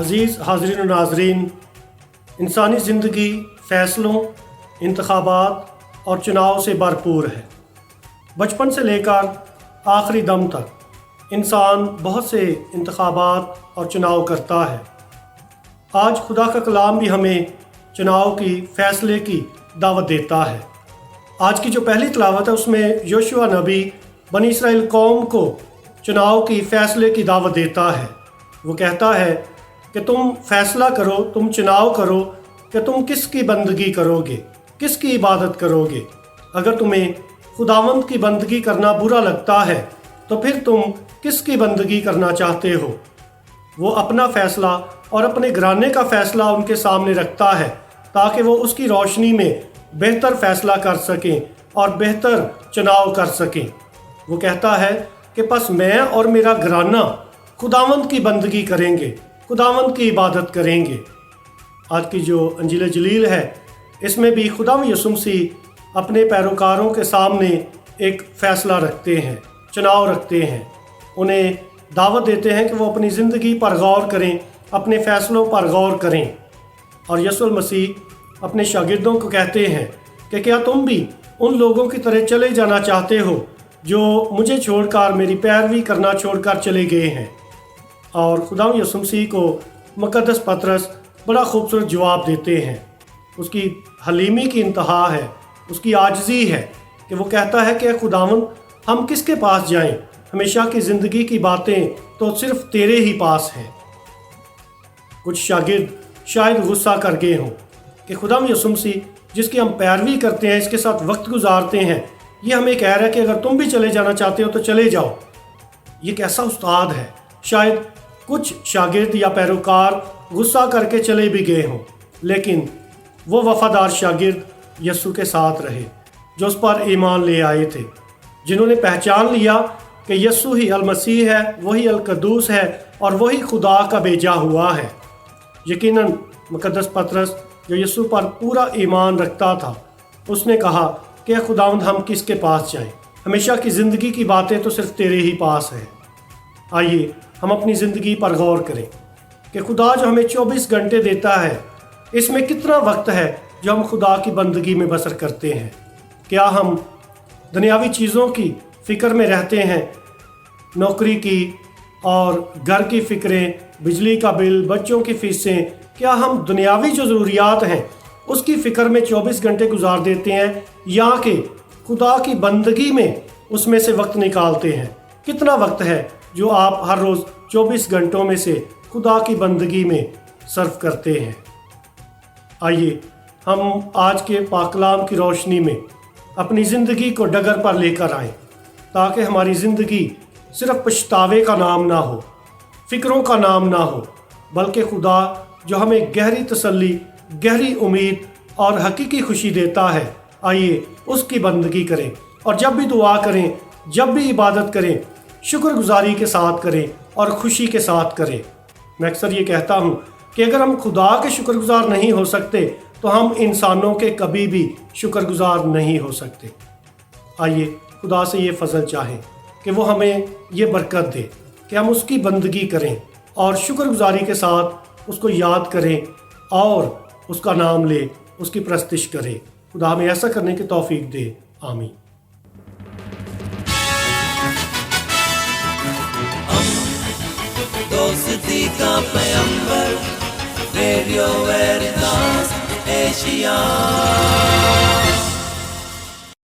अज़ीज़ हाज़रीन व नाज़रीन, इंसानी ज़िंदगी फ़ैसलों, इंतख़ाबात और चुनाव से भरपूर है। बचपन से लेकर आखिरी दम तक इंसान बहुत से इंतख़ाबात और चुनाव करता है। आज खुदा का कलाम भी हमें चुनाव की फ़ैसले की दावत देता है। आज की जो पहली तिलावत है उसमें योशुआ नबी बनी इसराइल कौम को चुनाव की फ़ैसले की दावत देता है। वो कहता है कि तुम फ़ैसला करो, तुम चुनाव करो कि तुम किसकी बंदगी करोगे, किसकी इबादत करोगे। अगर तुम्हें खुदावंद की बंदगी करना बुरा लगता है तो फिर तुम किसकी बंदगी करना चाहते हो। वो अपना फ़ैसला और अपने घराने का फ़ैसला उनके सामने रखता है ताकि वो उसकी रोशनी में बेहतर फ़ैसला कर सकें और बेहतर चुनाव कर सकें। वो कहता है कि बस मैं और मेरा घराना खुदावंद की बंदगी करेंगे, खुदावंद की इबादत करेंगे। आज की जो अंजील जलील है इसमें भी खुदा यीशु मसीह अपने पैरोकारों के सामने एक फ़ैसला रखते हैं, चुनाव रखते हैं। उन्हें दावत देते हैं कि वो अपनी ज़िंदगी पर गौर करें, अपने फ़ैसलों पर गौर करें। और यीशु मसीह अपने शागिर्दों को कहते हैं कि क्या तुम भी उन लोगों की तरह चले जाना चाहते हो जो मुझे छोड़कर, मेरी पैरवी करना छोड़कर चले गए हैं। और खुदा यीशु मसीह को मुक़द्दस पतरस बड़ा खूबसूरत जवाब देते हैं। उसकी हलीमी की इंतहा है, उसकी आजिज़ी है कि वो कहता है कि खुदावंद हम किसके पास जाएं, हमेशा की ज़िंदगी की बातें तो सिर्फ़ तेरे ही पास हैं। कुछ शागिर्द शायद गुस्सा कर गए हों कि खुदा यीशु मसीह जिसकी हम पैरवी करते हैं, इसके साथ वक्त गुजारते हैं, ये हमें कह रहा है कि अगर तुम भी चले जाना चाहते हो तो चले जाओ। ये कैसा उस्ताद है। शायद कुछ शागिर्द या पैरोकार गुस्सा करके चले भी गए हों, लेकिन वो वफ़ादार शागिर्द यीशु के साथ रहे जो उस पर ईमान ले आए थे, जिन्होंने पहचान लिया कि यीशु ही अल मसीह है, वही अल कद्दूस है और वही खुदा का भेजा हुआ है। यकीनन मुक़द्दस पतरस जो यीशु पर पूरा ईमान रखता था, उसने कहा कि खुदावंद हम किसके पास जाएं, हमेशा की ज़िंदगी की बातें तो सिर्फ तेरे ही पास हैं। आइए हम अपनी ज़िंदगी पर गौर करें कि खुदा जो हमें 24 घंटे देता है, इसमें कितना वक्त है जो हम खुदा की बंदगी में बसर करते हैं। क्या हम दुनियावी चीज़ों की फ़िक्र में रहते हैं, नौकरी की और घर की फ़िक्रें, बिजली का बिल, बच्चों की फ़ीसें, क्या हम दुनियावी जो ज़रूरियात हैं उसकी फ़िक्र में 24 घंटे गुजार देते हैं या कि खुदा की बंदगी में उसमें से वक्त निकालते हैं। कितना वक्त है जो आप हर रोज़ 24 घंटों में से खुदा की बंदगी में सर्व करते हैं। आइए हम आज के पाक कलाम की रोशनी में अपनी ज़िंदगी को डगर पर लेकर आएं ताकि हमारी ज़िंदगी सिर्फ पछतावे का नाम ना हो, फ़िक्रों का नाम ना हो, बल्कि खुदा जो हमें गहरी तसल्ली, गहरी उम्मीद और हकीकी खुशी देता है, आइए उसकी बंदगी करें। और जब भी दुआ करें, जब भी इबादत करें, शुक्रगुजारी के साथ करें और खुशी के साथ करें। मैं अक्सर ये कहता हूँ कि अगर हम खुदा के शुक्रगुजार नहीं हो सकते तो हम इंसानों के कभी भी शुक्रगुजार नहीं हो सकते। आइए खुदा से ये फजल चाहें कि वो हमें ये बरकत दे कि हम उसकी बंदगी करें और शुक्रगुजारी के साथ उसको याद करें और उसका नाम ले, उसकी प्रस्तिश करें। खुदा हमें ऐसा करने की तौफीक दे। आमीन। दोस्ती का पैगंबर, रेडियो वेरितास एशिया।